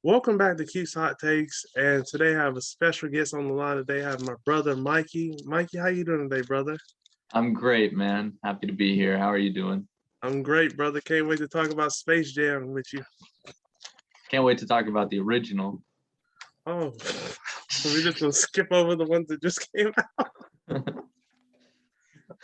Welcome back to Keith's Hot Takes, and today I have a special guest on the line. Today I have my brother Mikey. Mikey, how you doing today, brother? I'm great, man. Happy to be here. How are you doing? I'm great, brother. Can't wait to talk about Space Jam with you. Can't wait to talk about the original. Oh, so we're just gonna skip over the ones that just came out.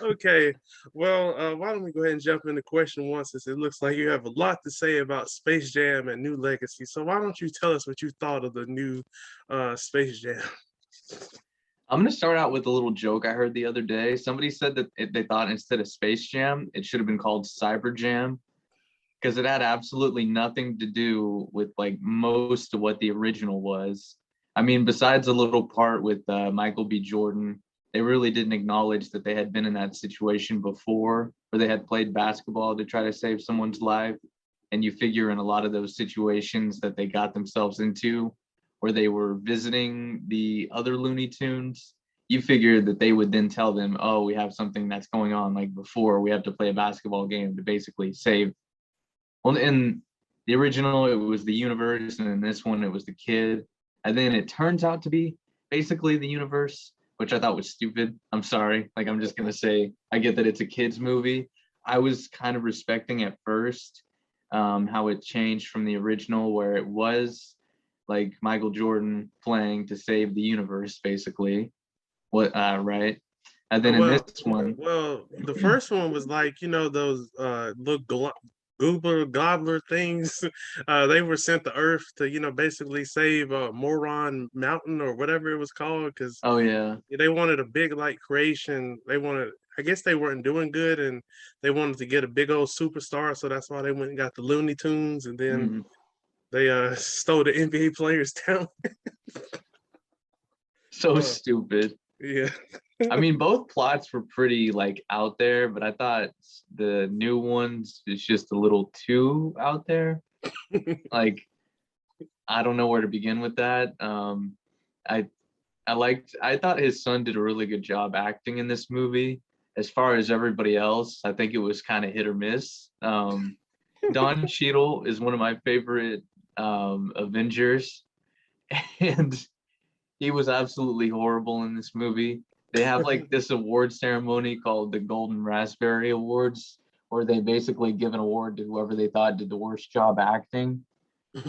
Okay, well, why don't we go ahead and jump into question one, since it looks like you have a lot to say about Space Jam and New Legacy. So why don't you tell us what you thought of the new Space Jam? I'm going to start out with a little joke I heard the other day. Somebody said that they thought instead of Space Jam, it should have been called Cyber Jam because it had absolutely nothing to do with like most of what the original was. I mean, besides a little part with Michael B. Jordan, they really didn't acknowledge that they had been in that situation before, where they had played basketball to try to save someone's life. And you figure in a lot of those situations that they got themselves into, where they were visiting the other Looney Tunes, you figure that they would then tell them, oh, we have something that's going on like before, we have to play a basketball game to basically save. Well, in the original, it was the universe, and in this one, it was the kid. And then it turns out to be basically the universe, which I thought was stupid. I'm sorry. Like, I'm just going to say, I get that it's a kid's movie. I was kind of respecting at first how it changed from the original, where it was like Michael Jordan playing to save the universe, basically. Right? And then in this Well, one, the first one was like those little goober gobbler things. They were sent to Earth to basically save Moron Mountain or whatever it was called, because oh yeah. they wanted a big like creation. They wanted. I guess they weren't doing good, and they wanted to get a big old superstar, so that's why they went and got the Looney Tunes, and then Mhm. they stole the NBA players down. So uh, stupid. yeah. I mean, both plots were pretty like out there, but I thought the new ones is just a little too out there. Like, I don't know where to begin with that. I I thought his son did a really good job acting in this movie. As far as everybody else, I think it was kind of hit or miss. Don Cheadle is one of my favorite Avengers, and he was absolutely horrible in this movie. They have like this award ceremony called the Golden Raspberry Awards, where they basically give an award to whoever they thought did the worst job acting.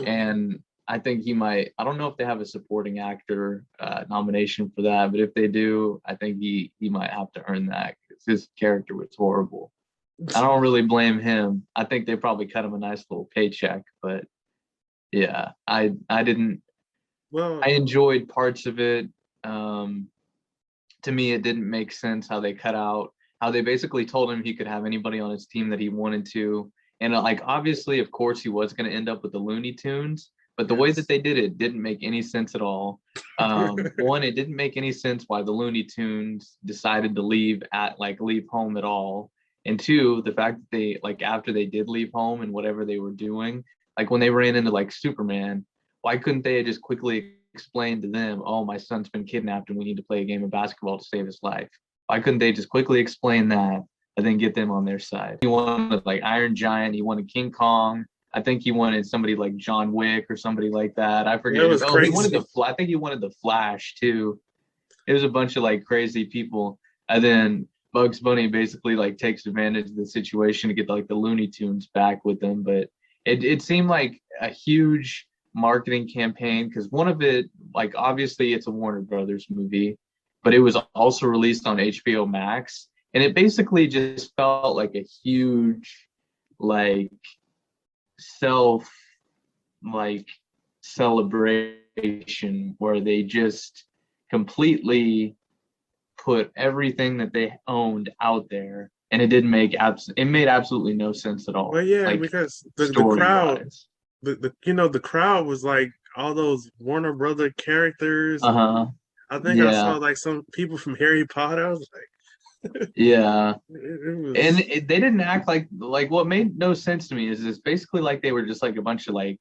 And I think he might, I don't know if they have a supporting actor nomination for that, but if they do, I think he might have to earn that because his character was horrible. I don't really blame him. I think they probably cut him a nice little paycheck, but yeah, I didn't I Well, enjoyed parts of it. Um, to me, it didn't make sense how they cut out how they basically told him he could have anybody on his team that he wanted to, and like obviously, of course, he was going to end up with the Looney Tunes, but the way that yes. they did it didn't make any sense at all. One, it didn't make any sense why the Looney Tunes decided to leave home at all, and two, the fact that they like after they did leave home and whatever they were doing, like when they ran into like Superman, why couldn't they just quickly explain to them, oh, my son's been kidnapped and we need to play a game of basketball to save his life? Why couldn't they just quickly explain that and then get them on their side? He wanted like Iron Giant, he wanted King Kong. I think he wanted somebody like John Wick or somebody like that. I That forget who. was Oh, he wanted crazy. I think he wanted the Flash too. It was a bunch of like crazy people. And then Bugs Bunny basically like takes advantage of the situation to get like the Looney Tunes back with them. But it seemed like a huge marketing campaign because one of it, like obviously it's a Warner Brothers movie, but it was also released on HBO Max. And it basically just felt like a huge like self like celebration where they just completely put everything that they owned out there, and it made absolutely no sense at Well, all, yeah, like because the story crowd, wise. the crowd was like all those Warner Brother characters, and Uh-huh. I think I saw Yeah. like some people from Harry Potter. I was like, Yeah. it And was. they didn't act like what made no sense to me is basically like they were just like a bunch of like,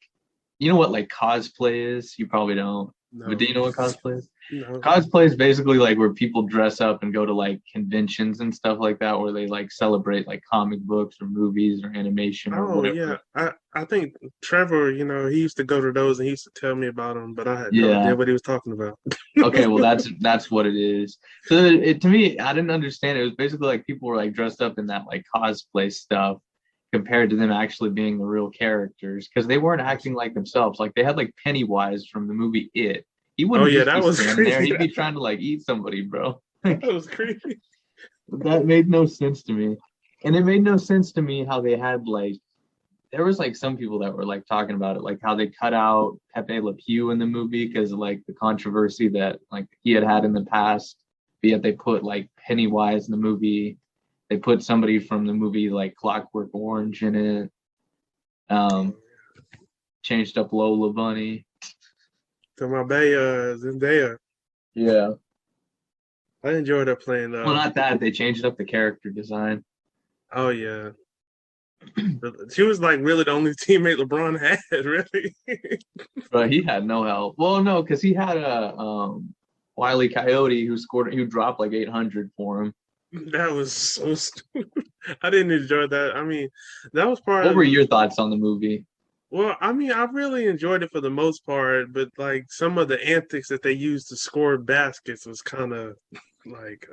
you know what like cosplay is? You probably don't. But No, do you know what cosplay is? no. Cosplay is basically like where people dress up and go to like conventions and stuff like that, where they like celebrate like comic books or movies or animation or Oh yeah, whatever. I think Trevor, he used to go to those and he used to tell me about them, but I had no idea Yeah. what he was talking about. Okay, well that's what it is. So it to me, I didn't understand. It was basically like people were like dressed up in that like cosplay stuff compared to them actually being the real characters because they weren't acting like themselves. Like they had like Pennywise from the movie It. He Oh wouldn't yeah, just be that was standing there. creepy. He'd be trying to like eat somebody, bro. That was creepy. That made no sense to me. And it made no sense to me how they had like there was like some people that were like talking about it, like how they cut out Pepe Le Pew in the movie because of like the controversy that like he had in the past. But yet they put like Pennywise in the movie. They put somebody from the movie like Clockwork Orange in it. Um, changed up Lola Bunny. To my bay, Zendaya, Yeah. I enjoyed her playing. Well, not that they changed up the character design. Oh yeah, she was like really the only teammate LeBron had, really. But he had no help. Well, no, because he had a Wile E. Coyote who dropped like 800 for him. That was so stupid. I didn't enjoy that. I mean, that was part What of. were your thoughts on the movie? Well, I mean, I really enjoyed it for the most part, but like some of the antics that they used to score baskets was kind of like.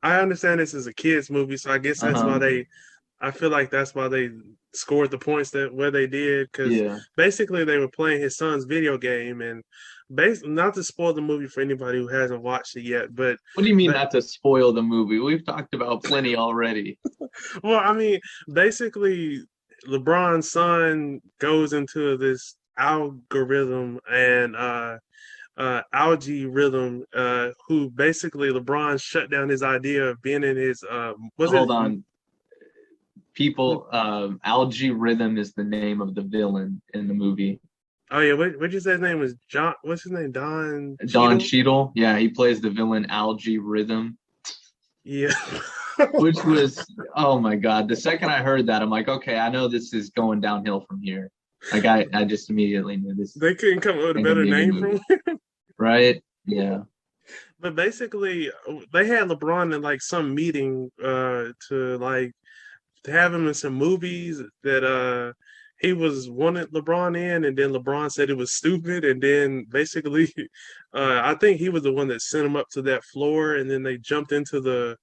I understand this is a kids movie, so I guess that's why Uh-huh. they. I feel like that's why they scored the points that where they did, because Yeah. basically they were playing his son's video game, and not to spoil the movie for anybody who hasn't watched it yet, but What do you mean but not to spoil the movie? We've talked about plenty already. well, I mean, basically, LeBron's son goes into this algorithm and algae rhythm, who basically LeBron shut down his idea of being in his was it Hold on. People, Algae Rhythm is the name of the villain in the movie. oh yeah, what'd you say his name was? John, what's his name? Don Don Cheadle? Cheadle, yeah, he plays the villain Algae Rhythm, Yeah. which was, oh my God. The second I heard that, I'm like, okay, I know this is going downhill from here. Like I just immediately knew this They couldn't come up with a ain't gonna better be a good name for movie, him. right? Yeah. But basically, they had LeBron in like some meeting to like to have him in some movies that he was wanted LeBron in, and then LeBron said it was stupid, and then basically, I think he was the one that sent him up to that floor, and then they jumped into the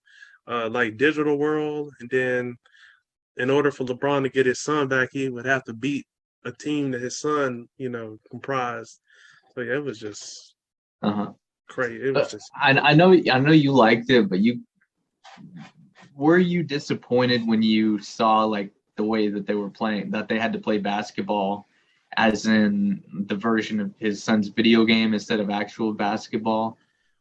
like digital world, and then in order for LeBron to get his son back, he would have to beat a team that his son, comprised. So yeah, it was just Uh-huh. crazy. It was just I know you liked it, but were you disappointed when you saw like the way that they were playing, that they had to play basketball as in the version of his son's video game instead of actual basketball?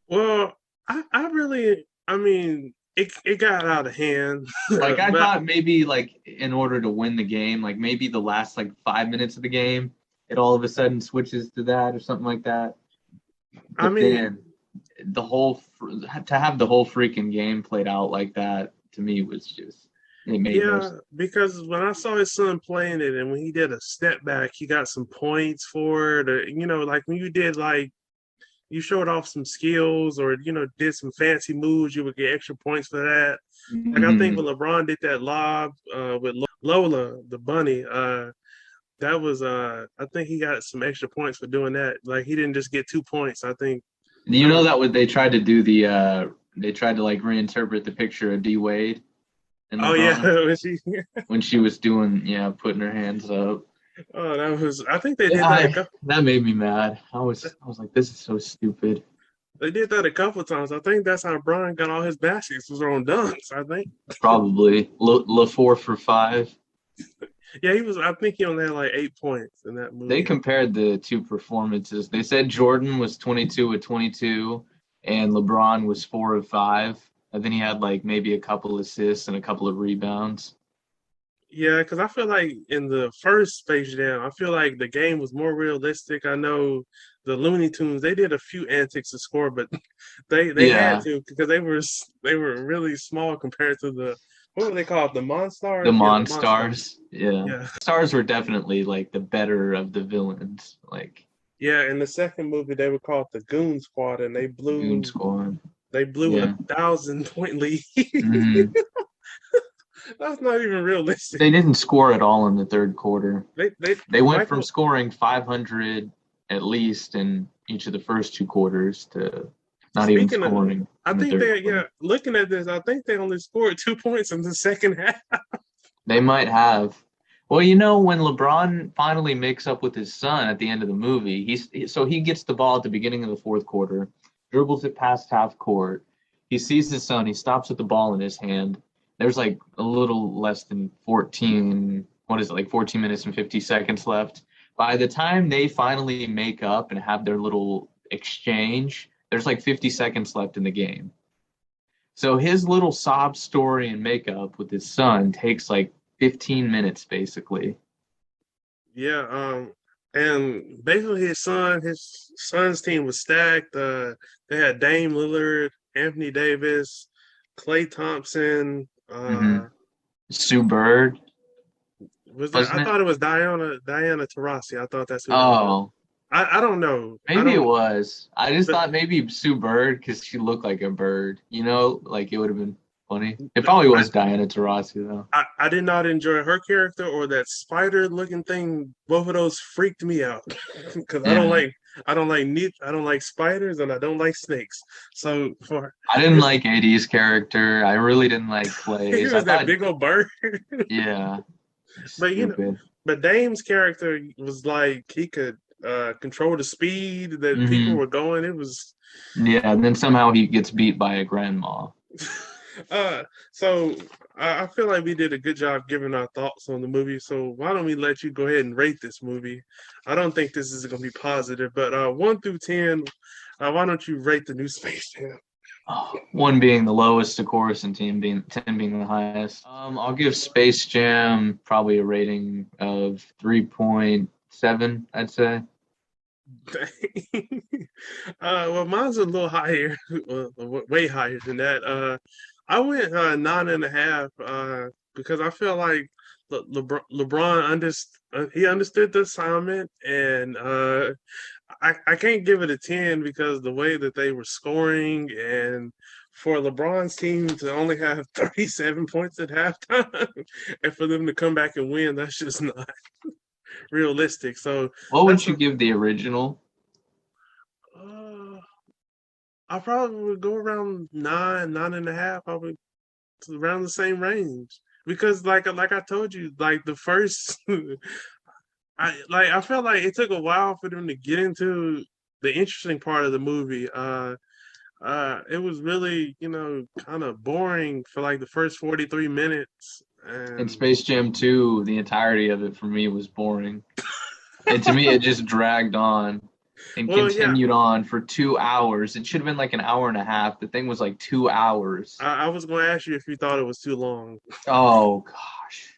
well, I really, I mean, it got out of hand, Like I but thought maybe like in order to win the game, like maybe the last like 5 minutes of the game, it all of a sudden switches to that or something like that. I But mean, then to have the whole freaking game played out like that to me was just it made no yeah, sense. because when I saw his son playing it, and when he did a step back, he got some points for it. Or, like when you did like you showed off some skills, or did some fancy moves, you would get extra points for that. Like I think Mhm. when LeBron did that lob with Lola the bunny, that was I think he got some extra points for doing that. Like he didn't just get 2 points. I think You that know was. that what they tried to do they tried to like reinterpret the picture of D Wade and Oh yeah, LeBron when she. when she was doing putting her hands up. Oh, that was. I think they Yeah, did that a couple. that made me mad. I was like, this is so stupid. They did that a couple of times. I think that's how Brian got all his baskets was on dunks. I think. Probably LaFour for 5. Yeah, he was. I think he only had like 8 points in that They movie. compared the two performances. They said Jordan was 22 of 22 and LeBron was 4 of 5. And then he had like maybe a couple assists and a couple of rebounds. Yeah, because I feel like in the first Space Jam, I feel like the game was more realistic. I know the Looney Tunes, they did a few antics to score, but they had Yeah, to, because they were really small compared to the, what were they called, the the Monstars? Yeah, the Monstars. Monstars. Yeah. Yeah, Stars were definitely like the better of the villains. Like Yeah, in the second movie they were called the Goon Squad, and Goon Squad. they blew a Yeah. 1,000 point lead. Hmm. That's not even realistic. They didn't score at all in the third quarter. They They went from Michael. scoring 500 at least in each of the first two quarters to not even Speaking of, scoring I in the think third they quarter. yeah. Looking at this, I think they only scored 2 points in the second half. They might have. Well, you know, when LeBron finally makes up with his son at the end of the movie, so he gets the ball at the beginning of the fourth quarter, dribbles it past half court. He sees his son. He stops with the ball in his hand. There's like a little less than 14, what is it, like 14 minutes and 50 seconds left. By the time they finally make up and have their little exchange, there's like 50 seconds left in the game. So his little sob story and makeup with his son takes like 15 minutes basically. Yeah, and basically his son's team was stacked. They had Dame Lillard, Anthony Davis, Klay Thompson. Hmm. Sue Bird, Was that? I wasn't it? thought it was Diana Taurasi. I thought that's who that was. Oh, I don't know. I maybe it don't. was. I just But thought maybe Sue Bird because she looked like a bird. You know, like it would have been funny. It probably I, was Diana Taurasi though. I did not enjoy her character or that spider looking thing. Both of those freaked me out because Yeah, I don't like spiders and I don't like snakes. So for I didn't his like AD's character. I really didn't like he Clay's. I was that thought, big old bird. yeah, But stupid. but Dame's character was like he could control the speed that people Hmm. were going. It was Yeah, and then somehow he gets beat by a grandma. uh so I feel like we did a good job giving our thoughts on the movie. So why don't we let you go ahead and rate this movie? I don't think this is gonna be positive, but 1 through 10, why don't you rate the new Space Jam? Oh, one being the lowest, of course, and 10 being the highest. I'll give Space Jam probably a rating of 3.7, I'd say. Well, mine's a little higher, way higher than that. I went 9.5 because I feel like LeBron he understood the assignment, and I can't give it a 10 because the way that they were scoring and for LeBron's team to only have 37 points at halftime and for them to come back and win, that's just not realistic. So What would that's you give the original? uh, I probably would go around 9.5. I would around the same range because like I told you, like the first, I felt like it took a while for them to get into the interesting part of the movie. It was really kind of boring for like the first 43 minutes, In and Space Jam 2, the entirety of it for me was boring. And to me, it just dragged on and well, yeah, continued on for 2 hours. It should have been like an hour and a half. The thing was like 2 hours. I was going to ask you if you thought it was too long. Oh, gosh.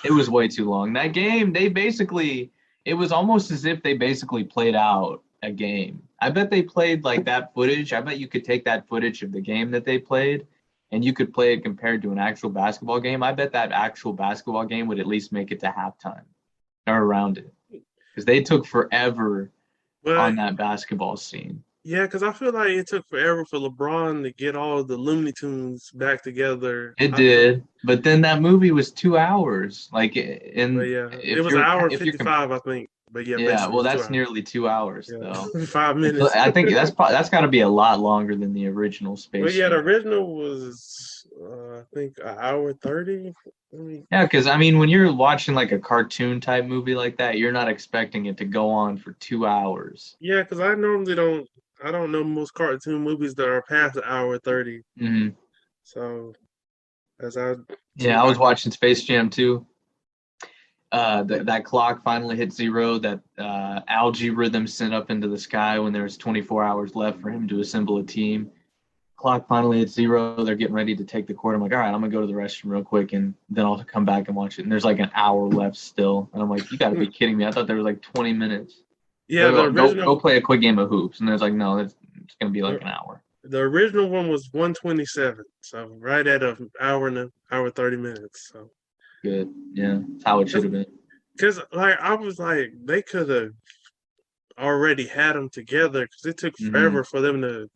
It was way too long. That game, it was almost as if they basically played out a game. I bet they played like that footage. I bet you could take that footage of the game that they played and you could play it compared to an actual basketball game. I bet that actual basketball game would at least make it to halftime or around it because they took forever But on that basketball scene. yeah, because I feel like it took forever for LeBron to get all of the Looney Tunes back together. It I feel, did, but then that movie was 2 hours. but and yeah, it if was an you're hour and if you're 55, I think. But yeah, Yeah, basically it well, was two that's hours. nearly 2 hours though. Yeah, 5 minutes. I think that's got to be a lot longer than the original Well, Space yeah, the Jam. original was I think an hour 30. I mean, Yeah, because I mean, when you're watching like a cartoon type movie like that, you're not expecting it to go on for 2 hours. yeah, because I normally don't. I don't know most cartoon movies that are past an hour 30. Hmm. So as I see Yeah, I my was watching Space Jam too. That clock finally hit zero. That algae rhythm sent up into the sky when there was 24 hours left for him to assemble a team. Clock finally hit zero. They're getting ready to take the court. I'm like, all right, I'm gonna go to the restroom real quick, and then I'll come back and watch it. And there's like an hour left still, and I'm like, you got to be kidding me! I thought there was like 20 minutes. yeah, They'll the go original play a quick game of hoops, and there's like, no, it's gonna be the, like an hour. the original one was 127. So right at an hour and an hour 30 minutes. So Good, yeah, that's how it should have been. because like I was like they could have already had them together because it took Hmm. forever for them to.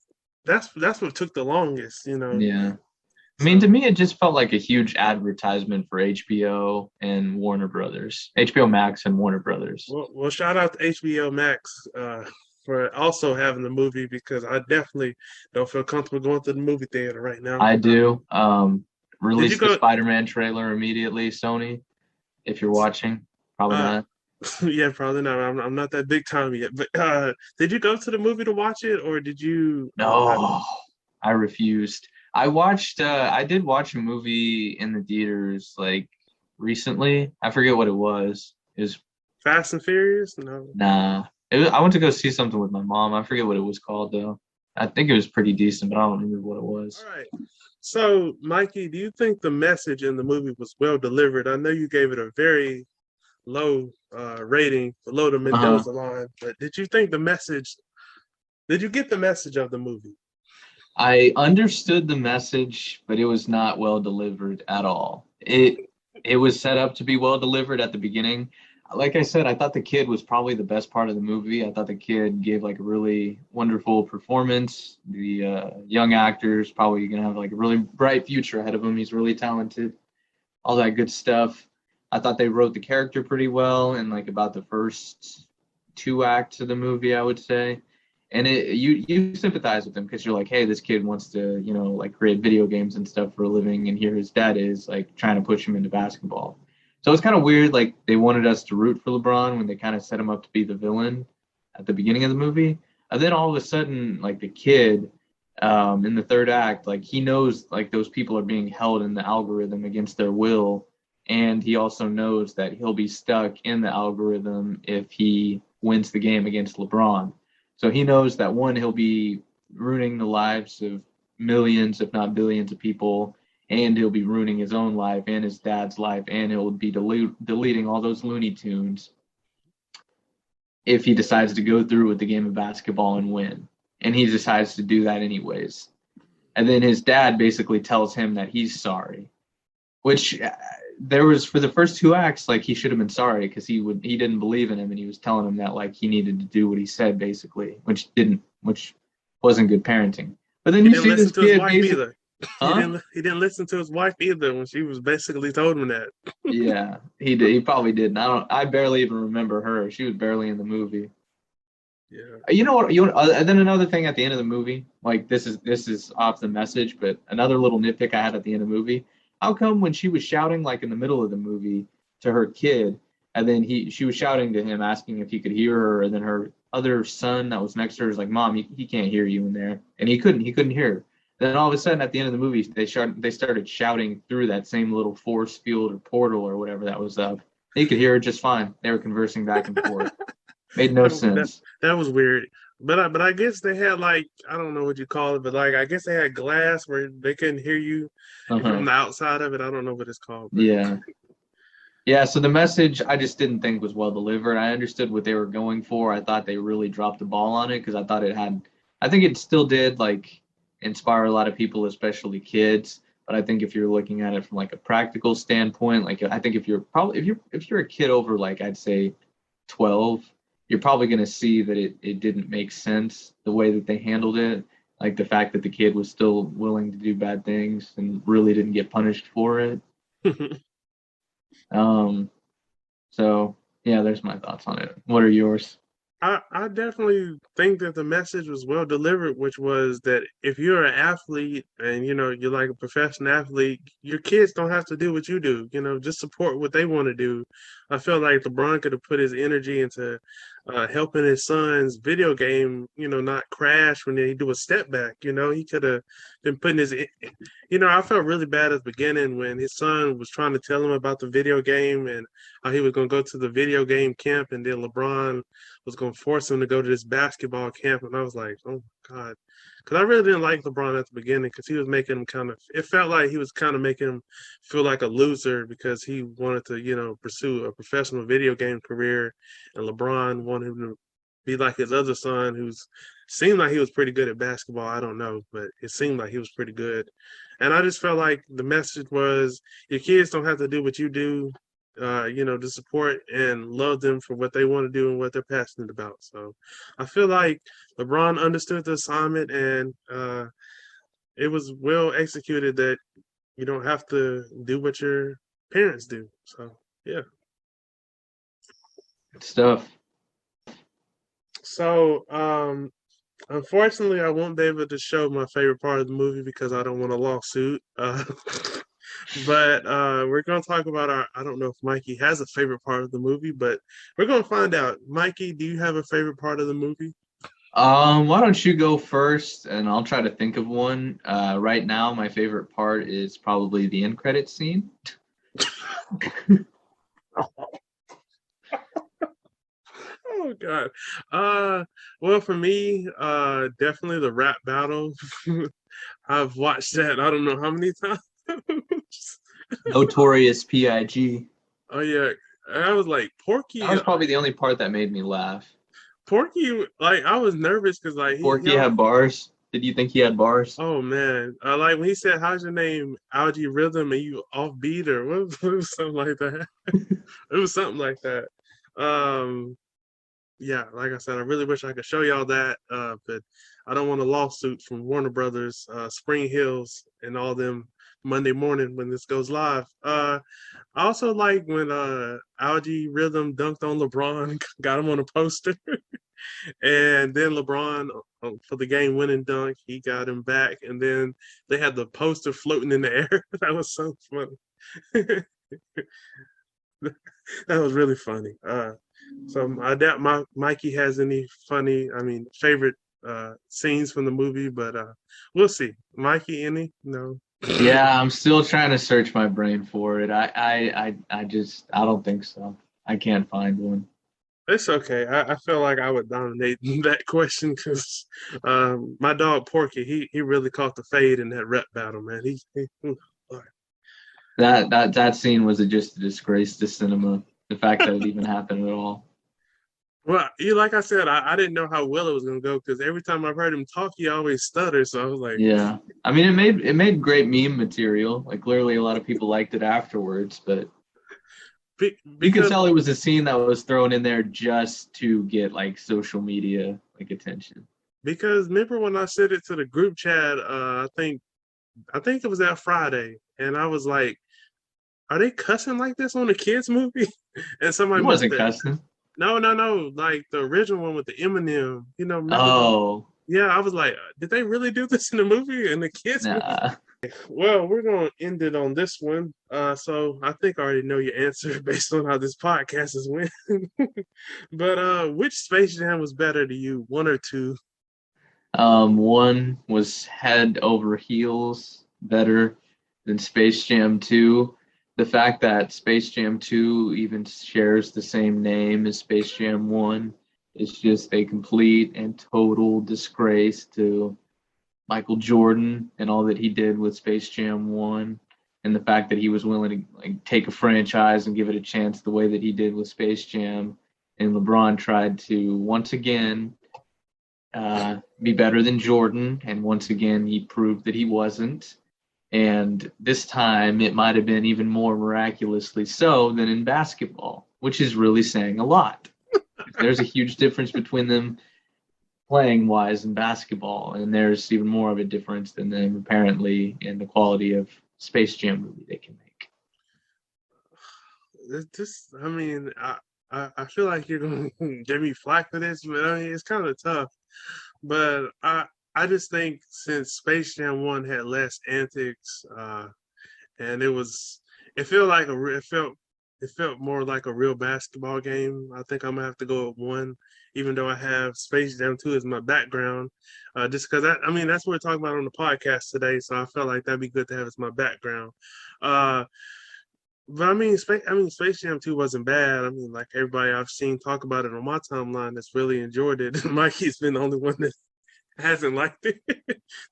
That's what took the longest, you know. Yeah. I mean, to So, me, it just felt like a huge advertisement for HBO and Warner Brothers, HBO Max and Warner Brothers. well, shout out to HBO Max for also having the movie because I definitely don't feel comfortable going to the movie theater right now. I do. Did you Release the go? Spider-Man trailer immediately, Sony, if you're watching. Probably Uh, not. yeah, probably not. I'm not that big time yet. But did you go to the movie to watch it, or did you? No, I refused. I did watch a movie in the theaters like recently. I forget what it was. It was, Fast and Furious? No. nah. I went to go see something with my mom. I forget what it was called though. I think it was pretty decent, but I don't remember what it All was. right. So, Mikey, do you think the message in the movie was well delivered? I know you gave it a very low rating, below the Uh-huh. Mendoza line, but did you think the message? Did you get the message of the movie? I understood the message, but it was not well delivered at all. It was set up to be well delivered at the beginning. Like I said, I thought the kid was probably the best part of the movie. I thought the kid gave like a really wonderful performance. The young actor's probably gonna have like a really bright future ahead of him. He's really talented, all that good stuff. I thought they wrote the character pretty well in like about the first two acts of the movie, I would say. And you sympathize with him because you're like, hey, this kid wants to, like create video games and stuff for a living, and here his dad is like trying to push him into basketball. So it's kind of weird, like they wanted us to root for LeBron when they kind of set him up to be the villain at the beginning of the movie. And then all of a sudden, like the kid in the third act, like he knows like those people are being held in the algorithm against their will, and he also knows that he'll be stuck in the algorithm if he wins the game against LeBron. So he knows that one, he'll be ruining the lives of millions, if not billions, of people, and he'll be ruining his own life and his dad's life, and he'll be deleting all those Looney Tunes if he decides to go through with the game of basketball and win. And he decides to do that anyways. And then his dad basically tells him that he's sorry, which there was for the first two acts, like he should have been sorry because he didn't believe in him and he was telling him that like he needed to do what he said basically, which wasn't good parenting. But then He you didn't see listen this to his kid wife basically, either. He huh? didn't. He didn't listen to his wife either when she was basically told him that. Yeah, he did. He probably didn't. I barely even remember her. She was barely in the movie. Yeah. You know what? And then another thing at the end of the movie, like this is off the message, but another little nitpick I had at the end of the movie. How come when she was shouting like in the middle of the movie to her kid, and then she was shouting to him asking if he could hear her, and then her other son that was next to her was like, "Mom, he can't hear you in there," and he couldn't hear her. Then all of a sudden at the end of the movie, they started shouting through that same little force field or portal or whatever that was up. They could hear her just fine. They were conversing back and forth. Made no That sense. that was weird. But I guess they had like I don't know what you call it, but like I guess they had glass where they couldn't hear you if you're on Uh-huh. the outside of it. I don't know what it's called, but Yeah. Yeah, so the message I just didn't think was well delivered. I understood what they were going for. I thought they really dropped the ball on it because I think it still did like inspire a lot of people, especially kids. But I think if you're looking at it from like a practical standpoint, like I think if you're a kid over like I'd say 12, you're probably going to see that it didn't make sense the way that they handled it. Like the fact that the kid was still willing to do bad things and really didn't get punished for it. Um, so yeah, there's my thoughts on it. What are yours? I definitely think that the message was well delivered, which was that if you're an athlete and you're like a professional athlete, your kids don't have to do what you do. Just support what they want to do. I feel like LeBron could have put his energy into helping his son's video game, not crash when they do a step back. He could have been putting I felt really bad at the beginning when his son was trying to tell him about the video game and how he was going to go to the video game camp, and then LeBron was going to force him to go to this basketball camp. And I was like, oh my God. Because I really didn't like LeBron at the beginning because he was making him it felt like he was kind of making him feel like a loser because he wanted to, pursue a professional video game career. And LeBron wanted him to be like his other son who's seemed like he was pretty good at basketball. I don't know, but it seemed like he was pretty good. And I just felt like the message was your kids don't have to do what you do. to support and love them for what they want to do and what they're passionate about. So I feel like LeBron understood the assignment and it was well executed that you don't have to do what your parents do. So yeah. Good stuff. So unfortunately, I won't be able to show my favorite part of the movie because I don't want a lawsuit. But we're going to talk about our. I don't know if Mikey has a favorite part of the movie, but we're going to find out. Mikey, do you have a favorite part of the movie? Why don't you go first, and I'll try to think of one. Right now, my favorite part is probably the end credit scene. Oh God. Well, for me, definitely the rap battle. I've watched that. I don't know how many times. Notorious P.I.G. Oh yeah, I was like Porky. That was probably the only part that made me laugh. Porky, like I was nervous because like Porky had bars. Did you think he had bars? Oh man, like when he said, "How's your name?" Algae Rhythm, and you offbeat or what? It was something like that. It was something like that. Um, yeah, like I said, I really wish I could show y'all that, but I don't want a lawsuit from Warner Brothers, Spring Hills, and all them Monday morning when this goes live. I also like when Algae Rhythm dunked on LeBron, got him on a poster. And then LeBron, for the game winning dunk, he got him back. And then they had the poster floating in the air. That was so funny. That was really funny. So I doubt Mikey has any favorite scenes from the movie, but we'll see. Mikey, any? No. Yeah, I'm still trying to search my brain for it. I don't think so. I can't find one. It's okay. I feel like I would dominate that question because my dog Porky, he really caught the fade in that rep battle, man. That scene was just a disgrace to cinema. The fact that it even happened at all. Well, like I said, I didn't know how well it was gonna go because every time I've heard him talk, he always stutters. So I was like, yeah. I mean, it made great meme material. Like clearly, a lot of people liked it afterwards, but you could tell it was a scene that was thrown in there just to get like social media like attention. Because remember when I said it to the group chat, I think it was that Friday, and I was like, "Are they cussing like this on a kids movie?" And somebody wasn't cussing. No, like the original one with the Eminem. Oh. Yeah, I was like, did they really do this in the movie? In the kids nah. movie? Well, we're gonna end it on this one. So I think I already know your answer based on how this podcast is went. But which Space Jam was better to you, one or two? One was head over heels better than Space Jam 2. The fact that Space Jam 2 even shares the same name as Space Jam 1 is just a complete and total disgrace to Michael Jordan and all that he did with Space Jam 1, and the fact that he was willing to like take a franchise and give it a chance the way that he did with Space Jam, and LeBron tried to once again be better than Jordan, and once again he proved that he wasn't. And this time it might have been even more miraculously so than in basketball, which is really saying a lot. There's a huge difference between them playing wise in basketball, and there's even more of a difference than them apparently in the quality of Space Jam movie they can make. I feel like you're going to give me flack for this, but I mean, it's kind of tough. But I just think since Space Jam 1 had less antics, and it felt more like a real basketball game. I think I'm gonna have to go with 1, even though I have Space Jam 2 as my background, just because that's what we're talking about on the podcast today. So I felt like that'd be good to have as my background. But Space Jam 2 wasn't bad. I mean, like everybody I've seen talk about it on my timeline that's really enjoyed it. Mikey's been the only one that hasn't liked it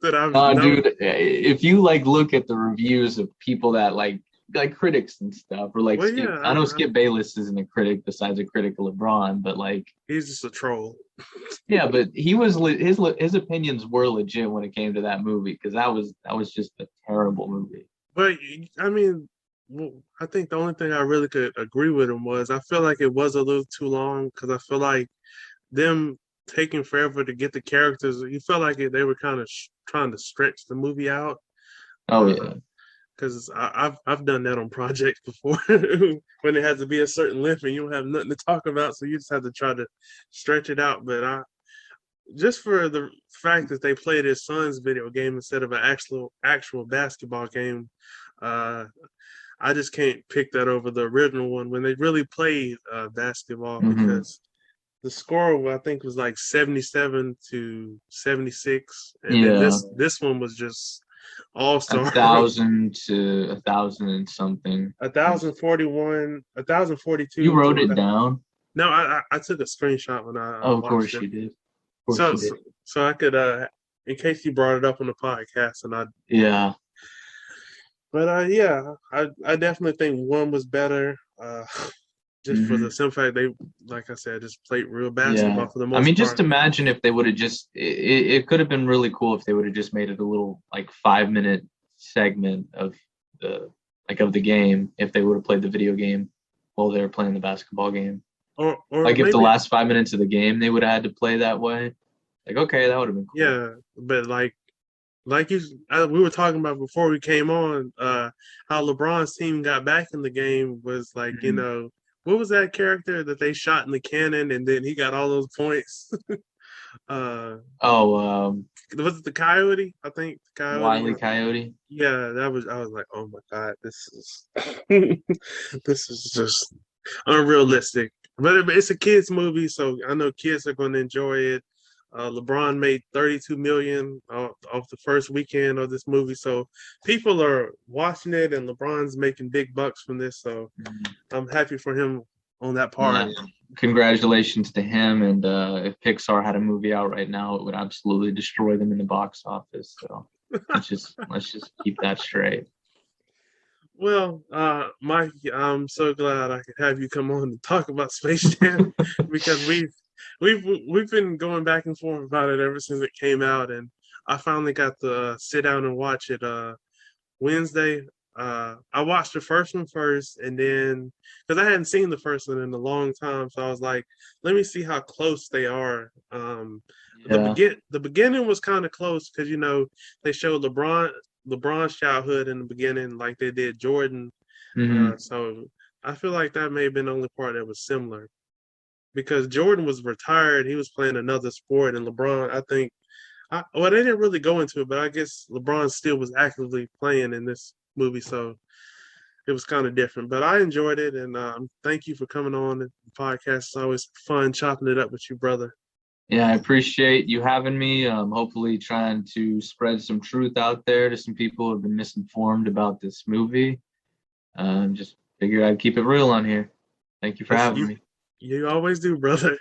that I've known. Dude, if you like look at the reviews of people that like critics and stuff, or like I know Skip Bayless isn't a critic besides a critic of LeBron, but like he's just a troll. Yeah, but he was his opinions were legit when it came to that movie because that was just a terrible movie. But I mean, well, I think the only thing I really could agree with him was I feel like it was a little too long because I feel like them taking forever to get the characters. You felt like they were kind of trying to stretch the movie out. Oh yeah. Because I've done that on projects before when it has to be a certain length and you don't have nothing to talk about, so you just have to try to stretch it out. But I just for the fact that they played his son's video game instead of an actual basketball game, uh, I just can't pick that over the original one when they really played basketball Hmm. because the score I think was like 77-76, and then Yeah, this one was just all a star. thousand to a thousand and something. 1,041, 1,042 You wrote to it down? no, I took a screenshot when I Oh, of watched course it, you did. Of course so you so, did. so I could in case you brought it up on the podcast, and I Yeah. but yeah, I definitely think one was better. Just for the Hmm. simple fact they, like I said, just played real Yeah. basketball for the I most mean, just part. imagine if they would have just, it could have been really cool if they would have just made it a little like 5 minute segment of the, like of the game, if they would have played the video game while they were playing the basketball game. Or Like if the maybe last 5 minutes of the game they would have had to play that way. Like, okay, that would have been cool. yeah, but like we were talking about before we came on, how LeBron's team got back in the game was like, Mhm. what was that character that they shot in the cannon and then he got all those points? uh, Oh, was it the Coyote? I think the Coyote. Wile E. Coyote. Yeah, that was. I was like, oh my god, this is this is just unrealistic. But it's a kids movie, so I know kids are going to enjoy it. LeBron made 32 million off the first weekend of this movie, so people are watching it, and LeBron's making big bucks from this. So Mhm. I'm happy for him on that part. Yeah. Congratulations to him. And if Pixar had a movie out right now, it would absolutely destroy them in the box office. So let's just keep that straight. Well, Mike, I'm so glad I could have you come on and talk about Space Jam because we've been going back and forth about it ever since it came out, and I finally got to sit down and watch it Wednesday. I watched the first one first, and then because I hadn't seen the first one in a long time, so I was like, let me see how close they are. Yeah. The beginning was kind of close because they showed LeBron's childhood in the beginning, like they did Jordan. Hmm. So I feel like that may have been the only part that was similar because Jordan was retired, he was playing another sport, and LeBron, I think, well, they didn't really go into it, but I guess LeBron still was actively playing in this movie, so it was kind of different. But I enjoyed it, and thank you for coming on the podcast. It's always fun chopping it up with you, brother. Yeah, I appreciate you having me. Hopefully trying to spread some truth out there to some people who have been misinformed about this movie. Just figured I'd keep it real on here. Thank you for Yes, having me. you always do, brother.